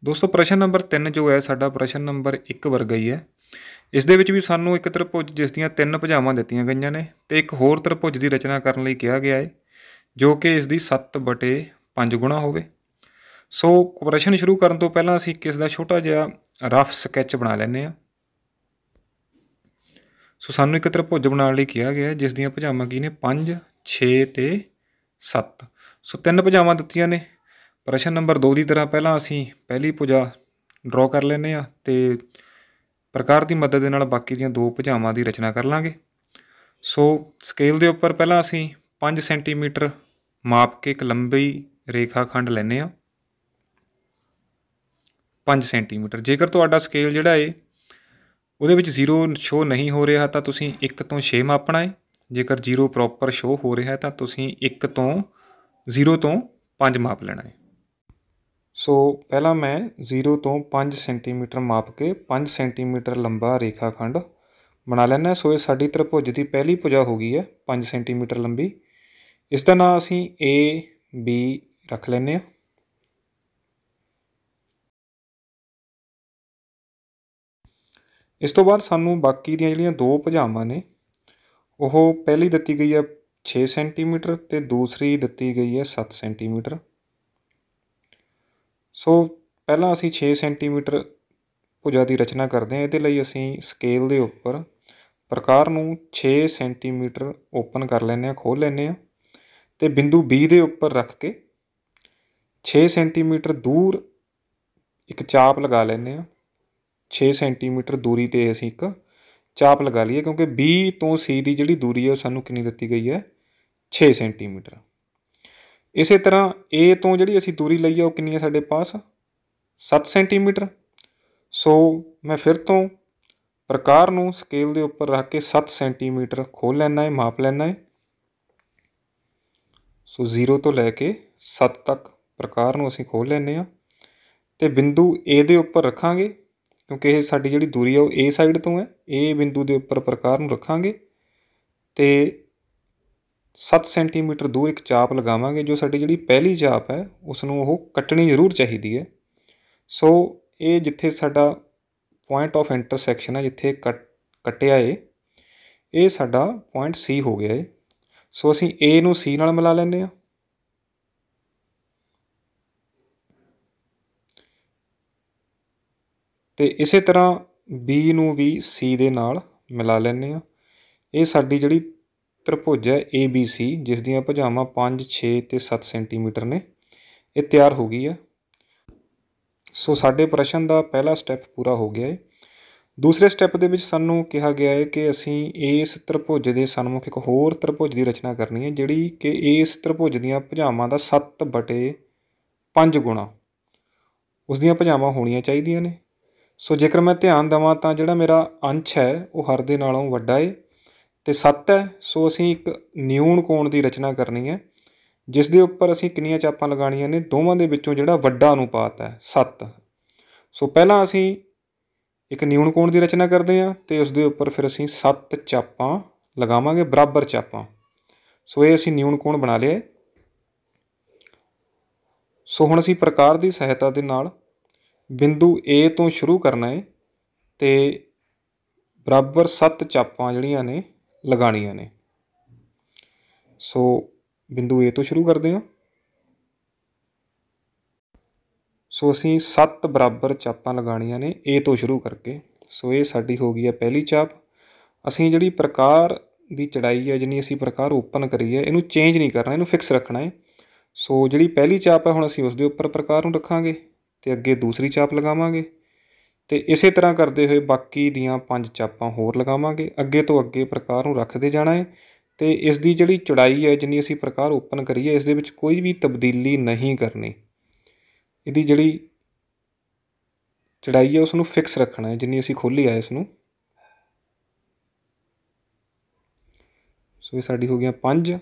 ਦੋਸਤੋ ਪ੍ਰਸ਼ਨ ਨੰਬਰ 3 ਜੋ ਹੈ ਸਾਡਾ ਪ੍ਰਸ਼ਨ ਨੰਬਰ 1 ਵਰਗਾ ਹੀ ਹੈ। ਇਸ ਦੇ ਵਿੱਚ ਵੀ ਸਾਨੂੰ ਇੱਕ ਤ੍ਰਿਭੁਜ ਜਿਸ ਦੀਆਂ 3 ਭੁਜਾਵਾਂ ਦਿੱਤੀਆਂ ਗਈਆਂ ਨੇ ਤੇ ਇੱਕ ਹੋਰ ਤ੍ਰਿਭੁਜ ਦੀ ਰਚਨਾ ਕਰਨ ਲਈ ਕਿਹਾ ਗਿਆ ਹੈ ਜੋ ਕਿ ਇਸ ਦੀ 7/5 ਗੁਣਾ ਹੋਵੇ। ਸੋ ਪ੍ਰਸ਼ਨ ਸ਼ੁਰੂ ਕਰਨ ਤੋਂ ਪਹਿਲਾਂ ਅਸੀਂ ਕਿਸ ਦਾ ਛੋਟਾ ਜਿਹਾ ਰਫ ਸਕੈਚ ਬਣਾ ਲੈਂਦੇ ਹਾਂ। ਸੋ ਸਾਨੂੰ ਇੱਕ ਤ੍ਰਿਭੁਜ ਬਣਾਉਣ ਲਈ ਕਿਹਾ ਗਿਆ ਜਿਸ ਦੀਆਂ ਭੁਜਾਵਾਂ ਕੀ ਨੇ 5, 6 ਤੇ 7। ਸੋ 3 ਭੁਜਾਵਾਂ ਦਿੱਤੀਆਂ ਨੇ। ਪ੍ਰਸ਼ਨ ਨੰਬਰ 2 ਦੀ ਤਰ੍ਹਾਂ ਪਹਿਲਾਂ ਅਸੀਂ ਪਹਿਲੀ ਭੁਜਾ ਡਰਾਅ ਕਰ ਲੈਂਦੇ ਹਾਂ ਅਤੇ ਪ੍ਰਕਾਰ ਦੀ ਮਦਦ ਦੇ ਨਾਲ ਬਾਕੀ ਦੀਆਂ 2 ਭੁਜਾਵਾਂ ਦੀ ਰਚਨਾ ਕਰ ਲਾਂਗੇ। ਸੋ ਸਕੇਲ ਦੇ ਉੱਪਰ ਪਹਿਲਾਂ ਅਸੀਂ 5 ਸੈਂਟੀਮੀਟਰ ਮਾਪ ਕੇ ਇੱਕ ਲੰਬੀ ਰੇਖਾ ਖੰਡ ਲੈਂਦੇ ਹਾਂ। 5 ਸੈਂਟੀਮੀਟਰ। ਜੇਕਰ ਤੁਹਾਡਾ ਸਕੇਲ ਜਿਹੜਾ ਹੈ ਉਹਦੇ ਵਿੱਚ 0 ਸ਼ੋਅ ਨਹੀਂ ਹੋ ਰਿਹਾ ਤਾਂ ਤੁਸੀਂ 1 ਤੋਂ 6 ਮਾਪਣਾ ਹੈ। ਜੇਕਰ 0 ਪ੍ਰੋਪਰ ਸ਼ੋਅ ਹੋ ਰਿਹਾ ਤਾਂ ਤੁਸੀਂ 0 ਤੋਂ 5 ਮਾਪ ਲੈਣਾ ਹੈ। ਸੋ ਪਹਿਲਾਂ ਮੈਂ 0 ਤੋਂ 5 ਸੈਂਟੀਮੀਟਰ ਮਾਪ ਕੇ 5 ਸੈਂਟੀਮੀਟਰ ਲੰਬਾ ਰੇਖਾ ਖੰਡ ਬਣਾ ਲੈਣਾ। ਸੋ ਇਹ ਸਾਡੀ ਤ੍ਰਿਭੁਜ ਦੀ ਪਹਿਲੀ ਭੁਜਾ ਹੋ ਗਈ ਹੈ 5 ਸੈਂਟੀਮੀਟਰ ਲੰਬੀ। ਇਸ ਦਾ ਨਾਂ ਅਸੀਂ AB ਰੱਖ ਲੈਂਦੇ ਹਾਂ। ਇਸ ਤੋਂ ਬਾਅਦ ਸਾਨੂੰ ਬਾਕੀ ਦੀਆਂ ਜਿਹੜੀਆਂ 2 ਭੁਜਾਵਾਂ ਨੇ ਉਹ ਪਹਿਲੀ ਦਿੱਤੀ ਗਈ ਹੈ 6 ਸੈਂਟੀਮੀਟਰ ਅਤੇ ਦੂਸਰੀ ਦਿੱਤੀ ਗਈ ਹੈ 7 ਸੈਂਟੀਮੀਟਰ। ਸੋ ਪਹਿਲਾਂ ਅਸੀਂ 6 ਸੈਂਟੀਮੀਟਰ ਭੁਜਾ ਦੀ ਰਚਨਾ ਕਰਦੇ ਹਾਂ। ਇਹਦੇ ਲਈ ਅਸੀਂ ਸਕੇਲ ਦੇ ਉੱਪਰ ਪ੍ਰਕਾਰ ਨੂੰ 6 ਸੈਂਟੀਮੀਟਰ ਓਪਨ ਕਰ ਲੈਂਦੇ ਹਾਂ, ਖੋਲ੍ਹ ਲੈਂਦੇ ਹਾਂ ਅਤੇ ਬਿੰਦੂ B ਦੇ ਉੱਪਰ ਰੱਖ ਕੇ 6 ਸੈਂਟੀਮੀਟਰ ਦੂਰ ਇੱਕ ਚਾਪ ਲਗਾ ਲੈਂਦੇ ਹਾਂ। 6 ਸੈਂਟੀਮੀਟਰ ਦੂਰੀ 'ਤੇ ਅਸੀਂ ਇੱਕ ਚਾਪ ਲਗਾ ਲਈਏ ਕਿਉਂਕਿ B ਤੋਂ C ਦੀ ਜਿਹੜੀ ਦੂਰੀ ਹੈ ਉਹ ਸਾਨੂੰ ਕਿੰਨੀ ਦਿੱਤੀ ਗਈ ਹੈ 6 ਸੈਂਟੀਮੀਟਰ। ਇਸੇ ਤਰ੍ਹਾਂ A ਤੋਂ ਜਿਹੜੀ ਅਸੀਂ ਦੂਰੀ ਲਈ ਹੈ ਉਹ ਕਿੰਨੀ ਹੈ ਸਾਡੇ ਪਾਸ 7 ਸੈਂਟੀਮੀਟਰ। ਸੋ ਮੈਂ ਫਿਰ ਤੋਂ ਪ੍ਰਕਾਰ ਨੂੰ ਸਕੇਲ ਦੇ ਉੱਪਰ ਰੱਖ ਕੇ 7 ਸੈਂਟੀਮੀਟਰ ਖੋਲ੍ਹ ਲੈਣਾ ਹੈ, ਮਾਪ ਲੈਣਾ ਹੈ। ਸੋ 0 ਤੋਂ ਲੈ ਕੇ 7 ਤੱਕ ਪ੍ਰਕਾਰ ਨੂੰ ਅਸੀਂ ਖੋਲ੍ਹ ਲੈਂਦੇ ਹਾਂ ਅਤੇ ਬਿੰਦੂ A ਦੇ ਉੱਪਰ ਰੱਖਾਂਗੇ ਕਿਉਂਕਿ ਇਹ ਸਾਡੀ ਜਿਹੜੀ ਦੂਰੀ ਹੈ ਉਹ A ਸਾਈਡ ਤੋਂ ਹੈ। A ਬਿੰਦੂ ਦੇ ਉੱਪਰ ਪ੍ਰਕਾਰ ਨੂੰ ਰੱਖਾਂਗੇ ਅਤੇ 7 ਸੈਂਟੀਮੀਟਰ ਦੂਰ ਇੱਕ ਚਾਪ ਲਗਾਵਾਂਗੇ। ਜੋ ਸਾਡੀ ਜਿਹੜੀ ਪਹਿਲੀ ਚਾਪ ਹੈ ਉਸ ਨੂੰ ਉਹ ਕੱਟਣੀ ਜ਼ਰੂਰ ਚਾਹੀਦੀ ਹੈ। ਸੋ ਇਹ ਜਿੱਥੇ ਸਾਡਾ ਪੁਆਇੰਟ ਆਫ ਇੰਟਰਸੈਕਸ਼ਨ ਹੈ, ਜਿੱਥੇ ਕੱਟਿਆ ਏ, ਇਹ ਸਾਡਾ ਪੁਆਇੰਟ C ਹੋ ਗਿਆ ਏ। ਸੋ ਅਸੀਂ A ਨੂੰ C ਨਾਲ ਮਿਲਾ ਲੈਂਦੇ ਹਾਂ ਅਤੇ ਇਸੇ ਤਰ੍ਹਾਂ B ਨੂੰ ਵੀ C ਦੇ ਨਾਲ ਮਿਲਾ ਲੈਂਦੇ ਹਾਂ। ਇਹ ਸਾਡੀ ਜਿਹੜੀ ਤ੍ਰਿਭੁਜ ਹੈ ABC ਜਿਸ ਦੀਆਂ ਭੁਜਾਵਾਂ 5, 6 ਅਤੇ 7 ਸੈਂਟੀਮੀਟਰ ਨੇ, ਇਹ ਤਿਆਰ ਹੋ ਗਈ ਹੈ। ਸੋ ਸਾਡੇ ਪ੍ਰਸ਼ਨ ਦਾ ਪਹਿਲਾ ਸਟੈਪ ਪੂਰਾ ਹੋ ਗਿਆ ਹੈ। ਦੂਸਰੇ ਸਟੈਪ ਦੇ ਵਿੱਚ ਸਾਨੂੰ ਕਿਹਾ ਗਿਆ ਹੈ ਕਿ ਅਸੀਂ ਇਸ ਤ੍ਰਿਭੁਜ ਦੇ ਸਨਮੁਖ ਇੱਕ ਹੋਰ ਤ੍ਰਿਭੁਜ ਦੀ ਰਚਨਾ ਕਰਨੀ ਹੈ ਜਿਹੜੀ ਕਿ ਇਸ ਤ੍ਰਿਭੁਜ ਦੀਆਂ ਭੁਜਾਵਾਂ ਦਾ 7/5 ਗੁਣਾ ਉਸ ਦੀਆਂ ਭੁਜਾਵਾਂ ਹੋਣੀਆਂ ਚਾਹੀਦੀਆਂ ਨੇ। ਸੋ ਜੇਕਰ ਮੈਂ ਧਿਆਨ ਦੇਵਾਂ ਤਾਂ ਜਿਹੜਾ ਮੇਰਾ ਅੰਸ਼ ਹੈ ਉਹ ਹਰ ਦੇ ਨਾਲੋਂ ਵੱਡਾ ਹੈ ਅਤੇ 7 ਹੈ। ਸੋ ਅਸੀਂ ਇੱਕ ਨਿਊਣ ਕੋਣ ਦੀ ਰਚਨਾ ਕਰਨੀ ਹੈ ਜਿਸ ਦੇ ਉੱਪਰ ਅਸੀਂ ਕਿੰਨੀਆਂ ਚਾਪਾਂ ਲਗਾਉਣੀਆਂ ਨੇ, ਦੋਵਾਂ ਦੇ ਵਿੱਚੋਂ ਜਿਹੜਾ ਵੱਡਾ ਅਨੁਪਾਤ ਹੈ 7। ਸੋ ਪਹਿਲਾਂ ਅਸੀਂ ਇੱਕ ਨਿਊਣ ਕੋਣ ਦੀ ਰਚਨਾ ਕਰਦੇ ਹਾਂ ਅਤੇ ਉਸ ਦੇ ਉੱਪਰ ਫਿਰ ਅਸੀਂ 7 ਚਾਪਾਂ ਲਗਾਵਾਂਗੇ, ਬਰਾਬਰ ਚਾਪਾਂ। ਸੋ ਇਹ ਅਸੀਂ ਨਿਊਣ ਕੋਣ ਬਣਾ ਲਿਆ। ਸੋ ਹੁਣ ਅਸੀਂ ਪ੍ਰਕਾਰ ਦੀ ਸਹਾਇਤਾ ਦੇ ਨਾਲ ਬਿੰਦੂ A ਤੋਂ ਸ਼ੁਰੂ ਕਰਨਾ ਹੈ ਅਤੇ ਬਰਾਬਰ 7 ਚਾਪਾਂ ਜਿਹੜੀਆਂ ਨੇ ਲਗਾਉਣੀਆਂ ਨੇ। ਸੋ ਬਿੰਦੂ A ਤੋਂ ਸ਼ੁਰੂ ਕਰਦੇ ਹਾਂ। ਸੋ ਅਸੀਂ 7 ਬਰਾਬਰ ਚਾਪਾਂ ਲਗਾਉਣੀਆਂ ਨੇ A ਤੋਂ ਸ਼ੁਰੂ ਕਰਕੇ। ਸੋ ਇਹ ਸਾਡੀ ਹੋ ਗਈ ਹੈ ਪਹਿਲੀ ਚਾਪ। ਅਸੀਂ ਜਿਹੜੀ ਪ੍ਰਕਾਰ ਦੀ ਚੜਾਈ ਹੈ, ਜਿੰਨੀ ਅਸੀਂ ਪ੍ਰਕਾਰ ਓਪਨ ਕਰੀ ਹੈ, ਇਹਨੂੰ ਚੇਂਜ ਨਹੀਂ ਕਰਨਾ, ਇਹਨੂੰ ਫਿਕਸ ਰੱਖਣਾ ਹੈ। ਸੋ ਜਿਹੜੀ ਪਹਿਲੀ ਚਾਪ ਹੈ ਹੁਣ ਅਸੀਂ ਉਸ ਦੇ ਉੱਪਰ ਪ੍ਰਕਾਰ ਨੂੰ ਰੱਖਾਂਗੇ ਅਤੇ ਅੱਗੇ ਦੂਸਰੀ ਚਾਪ ਲਗਾਵਾਂਗੇ ਅਤੇ ਇਸੇ ਤਰ੍ਹਾਂ ਕਰਦੇ ਹੋਏ ਬਾਕੀ ਦੀਆਂ 5 ਚਾਪਾਂ ਹੋਰ ਲਗਾਵਾਂਗੇ। ਅੱਗੇ ਤੋਂ ਅੱਗੇ ਪ੍ਰਕਾਰ ਨੂੰ ਰੱਖਦੇ ਜਾਣਾ ਹੈ ਅਤੇ ਇਸ ਦੀ ਜਿਹੜੀ ਚੌੜਾਈ ਹੈ, ਜਿੰਨੀ ਅਸੀਂ ਪ੍ਰਕਾਰ ਓਪਨ ਕਰੀਏ, ਇਸ ਦੇ ਵਿੱਚ ਕੋਈ ਵੀ ਤਬਦੀਲੀ ਨਹੀਂ ਕਰਨੀ। ਇਹਦੀ ਜਿਹੜੀ ਚੌੜਾਈ ਹੈ ਉਸ ਨੂੰ ਫਿਕਸ ਰੱਖਣਾ ਹੈ ਜਿੰਨੀ ਅਸੀਂ ਖੋਲ੍ਹੀ ਹੈ ਇਸ ਨੂੰ। ਸੋ ਇਹ ਸਾਡੀ ਹੋ ਗਈਆਂ 5,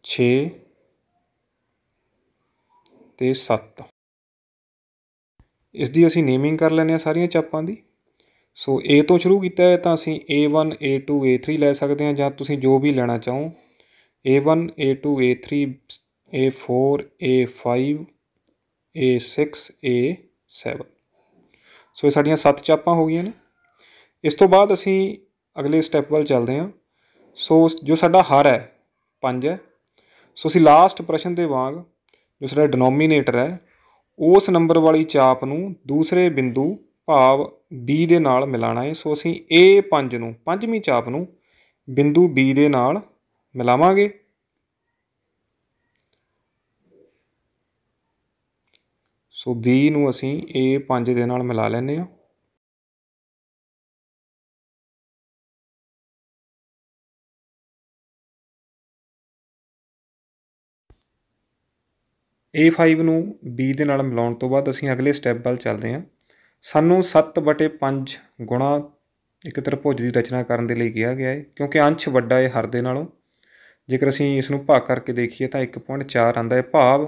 6 ਅਤੇ 7। ਇਸ ਦੀ ਅਸੀਂ ਨੇਮਿੰਗ ਕਰ ਲੈਂਦੇ ਹਾਂ ਸਾਰੀਆਂ ਚਾਪਾਂ ਦੀ। ਸੋ A ਤੋਂ ਸ਼ੁਰੂ ਕੀਤਾ ਹੈ ਤਾਂ ਅਸੀਂ A1, A2, A3 ਲੈ ਸਕਦੇ ਹਾਂ, ਜਾਂ ਤੁਸੀਂ ਜੋ ਵੀ ਲੈਣਾ ਚਾਹੋ A1, A2, A3, A4, A5 A6A7। ਸੋ ਇਹ ਸਾਡੀਆਂ 7 ਚਾਪਾਂ ਹੋ ਗਈਆਂ ਨੇ। ਇਸ ਤੋਂ ਬਾਅਦ ਅਸੀਂ ਅਗਲੇ ਸਟੈਪ ਵੱਲ ਚੱਲਦੇ ਹਾਂ। ਸੋ ਜੋ ਸਾਡਾ ਹਰ ਹੈ 5 ਹੈ। ਸੋ ਅਸੀਂ ਲਾਸਟ ਪ੍ਰਸ਼ਨ ਦੇ ਵਾਂਗ ਜੋ ਸਾਡਾ ਡਿਨੋਮੀਨੇਟਰ ਹੈ ਉਸ ਨੰਬਰ ਵਾਲੀ ਚਾਪ ਨੂੰ ਦੂਸਰੇ ਬਿੰਦੂ ਭਾਵ B ਦੇ ਨਾਲ ਮਿਲਾਉਣਾ ਹੈ। ਸੋ ਅਸੀਂ A5 ਨੂੰ, ਪੰਜਵੀਂ ਚਾਪ ਨੂੰ ਬਿੰਦੂ B ਦੇ ਨਾਲ ਮਿਲਾਵਾਂਗੇ। ਸੋ B ਨੂੰ ਅਸੀਂ A5 ਦੇ ਨਾਲ ਮਿਲਾ ਲੈਂਦੇ ਹਾਂ। A5 ਨੂੰ B ਦੇ ਨਾਲ ਮਿਲਾਉਣ ਤੋਂ ਬਾਅਦ ਅਸੀਂ ਅਗਲੇ ਸਟੈਪ ਵੱਲ ਚੱਲਦੇ ਹਾਂ। ਸਾਨੂੰ 7/5 ਗੁਣਾ ਇੱਕ ਤ੍ਰਿਭੁਜ ਦੀ ਰਚਨਾ ਕਰਨ ਦੇ ਲਈ ਕਿਹਾ ਗਿਆ ਹੈ, ਕਿਉਂਕਿ ਅੰਸ਼ ਵੱਡਾ ਹੈ ਹਰ ਦੇ ਨਾਲੋਂ। ਜੇਕਰ ਅਸੀਂ ਇਸ ਨੂੰ ਭਾਗ ਕਰਕੇ ਦੇਖੀਏ ਤਾਂ 1.4 ਆਉਂਦਾ ਹੈ, ਭਾਵ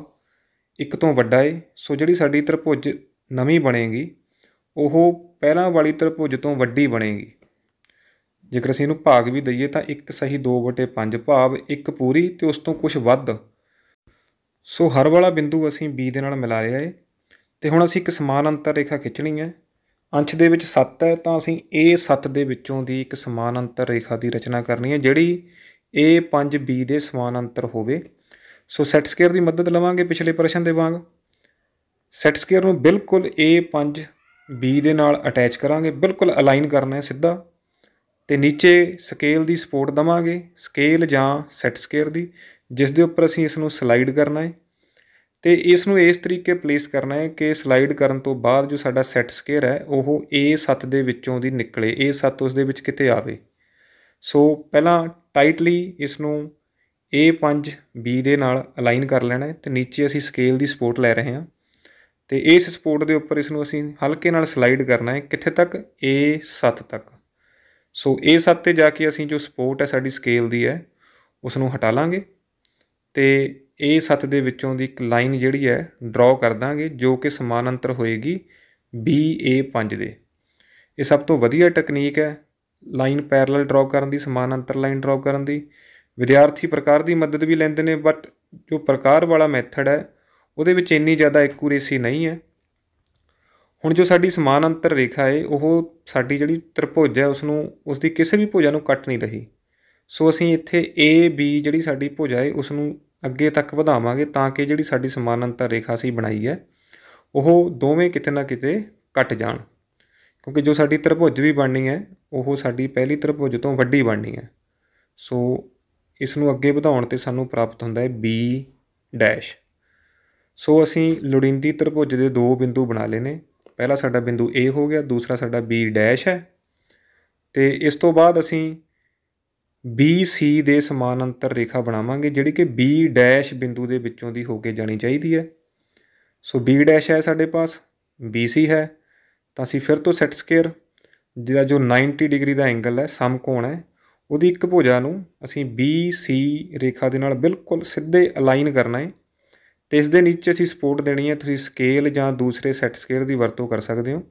1 ਤੋਂ ਵੱਡਾ ਹੈ। ਸੋ ਜਿਹੜੀ ਸਾਡੀ ਤ੍ਰਿਭੁਜ ਨਵੀਂ ਬਣੇਗੀ ਉਹ ਪਹਿਲਾਂ ਵਾਲੀ ਤ੍ਰਿਭੁਜ ਤੋਂ ਵੱਡੀ ਬਣੇਗੀ। ਜੇਕਰ ਅਸੀਂ ਇਹਨੂੰ ਭਾਗ ਵੀ ਦਈਏ ਤਾਂ 1 ਸਹੀ 2/5 ਭਾਵ 1 ਪੂਰੀ ਅਤੇ ਉਸ ਤੋਂ ਕੁਛ ਵੱਧ। ਸੋ ਹਰ ਵਾਲਾ ਬਿੰਦੂ ਅਸੀਂ B ਦੇ ਨਾਲ ਮਿਲਾ ਲਿਆ ਹੈ ਅਤੇ ਹੁਣ ਅਸੀਂ ਇੱਕ ਸਮਾਨ ਅੰਤਰ ਰੇਖਾ ਖਿੱਚਣੀ ਹੈ। ਅੰਸ਼ ਦੇ ਵਿੱਚ 7 ਹੈ ਤਾਂ ਅਸੀਂ A7 ਦੇ ਵਿੱਚੋਂ ਦੀ ਇੱਕ ਸਮਾਨ ਅੰਤਰ ਰੇਖਾ ਦੀ ਰਚਨਾ ਕਰਨੀ ਹੈ ਜਿਹੜੀ A5B ਦੇ ਸਮਾਨ ਅੰਤਰ ਹੋਵੇ। ਸੋ ਸੈਟ ਸਕੁਏਅਰ ਦੀ ਮਦਦ ਲਵਾਂਗੇ ਪਿਛਲੇ ਪ੍ਰਸ਼ਨ ਦੇ ਵਾਂਗ। ਸੈਟ ਸਕੁਏਅਰ ਨੂੰ ਬਿਲਕੁਲ A5B ਦੇ ਨਾਲ ਅਟੈਚ ਕਰਾਂਗੇ, ਬਿਲਕੁਲ ਅਲਾਈਨ ਕਰਨਾ ਹੈ ਸਿੱਧਾ, ਅਤੇ ਨੀਚੇ ਸਕੇਲ ਦੀ ਸਪੋਰਟ ਦੇਵਾਂਗੇ, ਸਕੇਲ ਜਾਂ ਸੈਟ ਸਕੁਏਅਰ ਦੀ, ਜਿਸ ਦੇ ਉੱਪਰ ਅਸੀਂ ਇਸ ਨੂੰ ਸਲਾਈਡ ਕਰਨਾ ਹੈ ਅਤੇ ਇਸ ਨੂੰ ਇਸ ਤਰੀਕੇ ਪਲੇਸ ਕਰਨਾ ਹੈ ਕਿ ਸਲਾਈਡ ਕਰਨ ਤੋਂ ਬਾਅਦ ਜੋ ਸਾਡਾ ਸੈਟ ਸਕੁਏਅਰ ਹੈ ਉਹ A7 ਦੇ ਵਿੱਚੋਂ ਦੀ ਨਿਕਲੇ, A7 ਉਸ ਦੇ ਵਿੱਚ ਕਿਤੇ ਆਵੇ। ਸੋ ਪਹਿਲਾਂ ਟਾਈਟਲੀ ਇਸ ਨੂੰ A5B ਦੇ ਨਾਲ ਅਲਾਈਨ ਕਰ ਲੈਣਾ ਹੈ ਅਤੇ ਨੀਚੇ ਅਸੀਂ ਸਕੇਲ ਦੀ ਸਪੋਰਟ ਲੈ ਰਹੇ ਹਾਂ ਅਤੇ ਇਸ ਸਪੋਰਟ ਦੇ ਉੱਪਰ ਇਸ ਨੂੰ ਅਸੀਂ ਹਲਕੇ ਨਾਲ ਸਲਾਈਡ ਕਰਨਾ ਹੈ, ਕਿੱਥੇ ਤੱਕ? A7 ਤੱਕ। ਸੋ A7 'ਤੇ ਜਾ ਕੇ ਅਸੀਂ ਜੋ ਸਪੋਰਟ ਹੈ ਸਾਡੀ ਸਕੇਲ ਦੀ ਹੈ ਉਸ ਨੂੰ ਹਟਾ ਲਾਂਗੇ ਅਤੇ A7 ਦੇ ਵਿੱਚੋਂ ਦੀ ਇੱਕ ਲਾਈਨ ਜਿਹੜੀ ਹੈ ਡਰਾਅ ਕਰ ਦਾਂਗੇ ਜੋ ਕਿ ਸਮਾਨਾਂਤਰ ਹੋਏਗੀ BA5 ਦੇ। ਇਹ ਸਭ ਤੋਂ ਵਧੀਆ ਟੈਕਨੀਕ ਹੈ ਲਾਈਨ ਪੈਰਲਲ ਡਰਾਅ ਕਰਨ ਦੀ, ਸਮਾਨਾਂਤਰ ਲਾਈਨ ਡਰਾਅ ਕਰਨ ਦੀ। ਵਿਦਿਆਰਥੀ ਪ੍ਰਕਾਰ ਦੀ ਮਦਦ ਵੀ ਲੈਂਦੇ ਨੇ, ਬਟ ਜੋ ਪ੍ਰਕਾਰ ਵਾਲਾ ਮੈਥਡ ਹੈ ਉਹਦੇ ਵਿੱਚ ਇੰਨੀ ਜ਼ਿਆਦਾ ਐਕੂਰੇਸੀ ਨਹੀਂ ਹੈ। ਹੁਣ ਜੋ ਸਾਡੀ ਸਮਾਨਾਂਤਰ ਰੇਖਾ ਹੈ ਉਹ ਸਾਡੀ ਜਿਹੜੀ ਤ੍ਰਿਭੁਜ ਹੈ ਉਸ ਦੀ ਕਿਸੇ ਵੀ ਭੁਜਾ ਨੂੰ ਕੱਟ ਨਹੀਂ ਰਹੀ। ਸੋ ਅਸੀਂ ਇੱਥੇ AB ਜਿਹੜੀ ਸਾਡੀ ਭੁਜਾ ਹੈ ਉਸ ਨੂੰ ਅੱਗੇ ਤੱਕ ਵਧਾਵਾਂਗੇ ਤਾਂ ਕਿ ਜਿਹੜੀ ਸਾਡੀ ਸਮਾਨਾਂਤਰ ਰੇਖਾ ਅਸੀਂ ਬਣਾਈ ਹੈ ਉਹ ਦੋਵੇਂ ਕਿਤੇ ਨਾ ਕਿਤੇ ਕੱਟ ਜਾਣ, ਕਿਉਂਕਿ ਜੋ ਸਾਡੀ ਤ੍ਰਿਭੁਜ ਵੀ ਬਣਨੀ ਹੈ ਉਹ ਸਾਡੀ ਪਹਿਲੀ ਤ੍ਰਿਭੁਜ ਤੋਂ ਵੱਡੀ ਬਣਨੀ ਹੈ। ਸੋ ਇਸ ਨੂੰ ਅੱਗੇ ਵਧਾਉਣ 'ਤੇ ਸਾਨੂੰ ਪ੍ਰਾਪਤ ਹੁੰਦਾ ਹੈ B'। ਸੋ ਅਸੀਂ ਲੋੜੀਂਦੀ ਤ੍ਰਿਭੁਜ ਦੇ 2 ਬਿੰਦੂ ਬਣਾ ਲਏ ਨੇ। ਪਹਿਲਾ ਸਾਡਾ ਬਿੰਦੂ A ਹੋ ਗਿਆ, ਦੂਸਰਾ ਸਾਡਾ B' ਹੈ ਅਤੇ ਇਸ ਤੋਂ ਬਾਅਦ ਅਸੀਂ BC ਦੇ ਸਮਾਨਾਂਤਰ ਰੇਖਾ ਬਣਾਵਾਂਗੇ ਜਿਹੜੀ ਕਿ B' ਬਿੰਦੂ ਦੇ ਵਿੱਚੋਂ ਦੀ ਹੋ ਕੇ ਜਾਣੀ ਚਾਹੀਦੀ ਹੈ। ਸੋ B' ਹੈ ਸਾਡੇ ਪਾਸ, BC ਹੈ ਤਾਂ ਅਸੀਂ ਫਿਰ ਤੋਂ ਸੈਟ ਸਕੁਏਅਰ ਜਿਹਦਾ ਜੋ 90 ਡਿਗਰੀ ਦਾ ਐਂਗਲ ਹੈ, ਸਮਕੋਣ ਹੈ, ਉਹਦੀ ਇੱਕ ਭੁਜਾ ਨੂੰ ਅਸੀਂ BC ਰੇਖਾ ਦੇ ਨਾਲ ਬਿਲਕੁਲ ਸਿੱਧੇ ਅਲਾਈਨ ਕਰਨਾ ਹੈ ਅਤੇ ਇਸ ਦੇ ਨੀਚੇ ਅਸੀਂ ਸਪੋਰਟ ਦੇਣੀ ਹੈ। ਤੁਸੀਂ ਸਕੇਲ ਜਾਂ ਦੂਸਰੇ ਸੈਟ ਸਕੁਏਅਰ ਦੀ ਵਰਤੋਂ ਕਰ ਸਕਦੇ ਹੋ।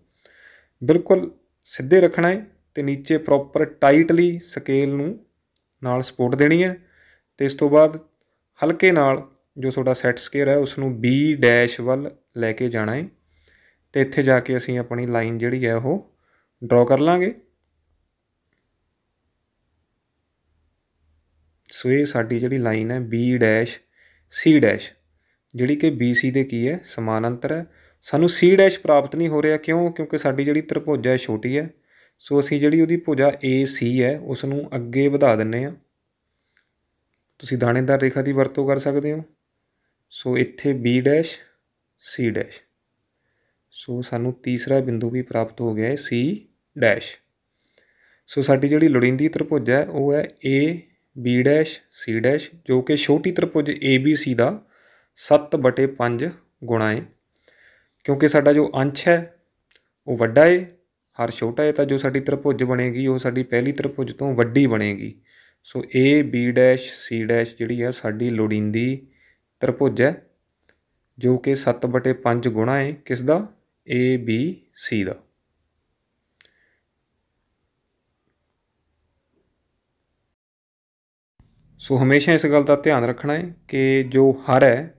ਬਿਲਕੁਲ ਸਿੱਧੇ ਰੱਖਣਾ ਹੈ ਅਤੇ ਨੀਚੇ ਪ੍ਰੋਪਰ ਟਾਈਟਲੀ ਸਕੇਲ ਨੂੰ ਨਾਲ ਸਪੋਰਟ ਦੇਣੀ ਹੈ ਅਤੇ ਇਸ ਤੋਂ ਬਾਅਦ ਹਲਕੇ ਨਾਲ ਜੋ ਤੁਹਾਡਾ ਸੈਟ ਸਕੁਏਅਰ ਹੈ ਉਸ ਨੂੰ B' ਵੱਲ ਲੈ ਕੇ ਜਾਣਾ ਹੈ ਅਤੇ ਇੱਥੇ ਜਾ ਕੇ ਅਸੀਂ ਆਪਣੀ ਲਾਈਨ ਜਿਹੜੀ ਹੈ ਉਹ ਡਰਾਅ ਕਰ ਲਾਂਗੇ। ਸੋ ਇਹ ਸਾਡੀ ਜਿਹੜੀ ਲਾਈਨ ਹੈ B', C' ਜਿਹੜੀ ਕਿ BC ਦੇ ਕੀ ਹੈ? ਸਮਾਨਾਂਤਰ ਹੈ। ਸਾਨੂੰ C' ਪ੍ਰਾਪਤ ਨਹੀਂ ਹੋ ਰਿਹਾ, ਕਿਉਂ? ਕਿਉਂਕਿ ਸਾਡੀ ਜਿਹੜੀ ਤ੍ਰਿਭੁਜ ਹੈ ਛੋਟੀ ਹੈ। ਸੋ ਅਸੀਂ ਜਿਹੜੀ ਉਹਦੀ ਭੁਜਾ AC ਹੈ ਉਸ ਨੂੰ ਅੱਗੇ ਵਧਾ ਦਿੰਦੇ ਹਾਂ। ਤੁਸੀਂ ਦਾਣੇਦਾਰ ਰੇਖਾ ਦੀ ਵਰਤੋਂ ਕਰ ਸਕਦੇ ਹੋ। ਸੋ ਇੱਥੇ B', C'। ਸੋ ਸਾਨੂੰ ਤੀਸਰਾ ਬਿੰਦੂ ਵੀ ਪ੍ਰਾਪਤ ਹੋ ਗਿਆ ਹੈ C'। ਸੋ ਸਾਡੀ ਜਿਹੜੀ ਲੋੜੀਂਦੀ ਤ੍ਰਿਭੁਜ ਹੈ ਉਹ ਹੈ AB', C' ਜੋ ਕਿ ਛੋਟੀ ਤ੍ਰਿਭੁਜ ABC ਦਾ 7/5 ਗੁਣਾ ਹੈ। ਕਿਉਂਕਿ ਸਾਡਾ ਜੋ ਅੰਸ਼ ਹੈ ਉਹ ਵੱਡਾ ਹੈ, ਹਰ ਛੋਟਾ ਹੈ, ਤਾਂ ਜੋ ਸਾਡੀ ਤ੍ਰਿਭੁਜ ਬਣੇਗੀ ਉਹ ਸਾਡੀ ਪਹਿਲੀ ਤ੍ਰਿਭੁਜ ਤੋਂ ਵੱਡੀ ਬਣੇਗੀ। ਸੋ AB', C' ਜਿਹੜੀ ਹੈ ਸਾਡੀ ਲੋੜੀਂਦੀ ਤ੍ਰਿਭੁਜ ਹੈ ਜੋ ਕਿ 7/5 ਗੁਣਾ ਹੈ ਕਿਸ ਦਾ? ABC ਦਾ। ਸੋ ਹਮੇਸ਼ਾ ਇਸ ਗੱਲ ਦਾ ਧਿਆਨ ਰੱਖਣਾ ਹੈ ਕਿ ਜੋ ਹਰ ਹੈ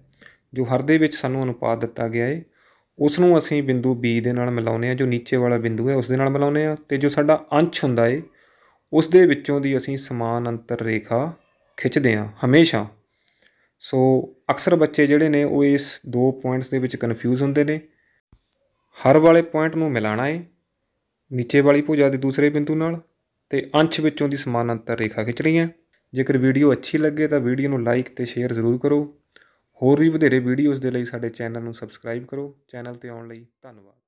ਜੋ ਹਰ ਦੇ ਵਿੱਚ ਸਾਨੂੰ ਅਨੁਪਾਤ ਦਿੱਤਾ ਗਿਆ ਹੈ ਉਸ ਨੂੰ ਅਸੀਂ ਬਿੰਦੂ B ਦੇ ਨਾਲ ਮਿਲਾਉਂਦੇ ਹਾਂ, ਜੋ ਨੀਚੇ ਵਾਲਾ ਬਿੰਦੂ ਹੈ ਉਸ ਦੇ ਨਾਲ ਮਿਲਾਉਂਦੇ ਹਾਂ, ਅਤੇ ਜੋ ਸਾਡਾ ਅੰਸ਼ ਹੁੰਦਾ ਹੈ ਉਸ ਦੇ ਵਿੱਚੋਂ ਦੀ ਅਸੀਂ ਸਮਾਨ ਅੰਤਰ ਰੇਖਾ ਖਿੱਚਦੇ ਹਾਂ ਹਮੇਸ਼ਾ। ਸੋ ਅਕਸਰ ਬੱਚੇ ਜਿਹੜੇ ਨੇ ਉਹ ਇਸ 2 ਪੁਆਇੰਟਸ ਦੇ ਵਿੱਚ ਕਨਫਿਊਜ਼ ਹੁੰਦੇ ਨੇ। ਹਰ ਵਾਲੇ ਪੁਆਇੰਟ ਨੂੰ ਮਿਲਾਉਣਾ ਹੈ ਨੀਚੇ ਵਾਲੀ ਭੁਜਾ ਦੇ ਦੂਸਰੇ ਬਿੰਦੂ ਨਾਲ, ਅਤੇ ਅੰਸ਼ ਵਿੱਚੋਂ ਦੀ ਸਮਾਨ ਅੰਤਰ ਰੇਖਾ ਖਿੱਚਣੀ ਹੈ। ਜੇਕਰ ਵੀਡੀਓ ਅੱਛੀ ਲੱਗੇ ਤਾਂ ਵੀਡੀਓ ਨੂੰ ਲਾਈਕ ਅਤੇ ਸ਼ੇਅਰ ਜ਼ਰੂਰ ਕਰੋ। ਹੋਰ ਵੀ ਵਧੇਰੇ ਵੀਡੀਓਜ਼ ਦੇ ਲਈ ਸਾਡੇ ਚੈਨਲ ਨੂੰ ਸਬਸਕ੍ਰਾਈਬ ਕਰੋ। ਚੈਨਲ 'ਤੇ ਆਉਣ ਲਈ ਧੰਨਵਾਦ।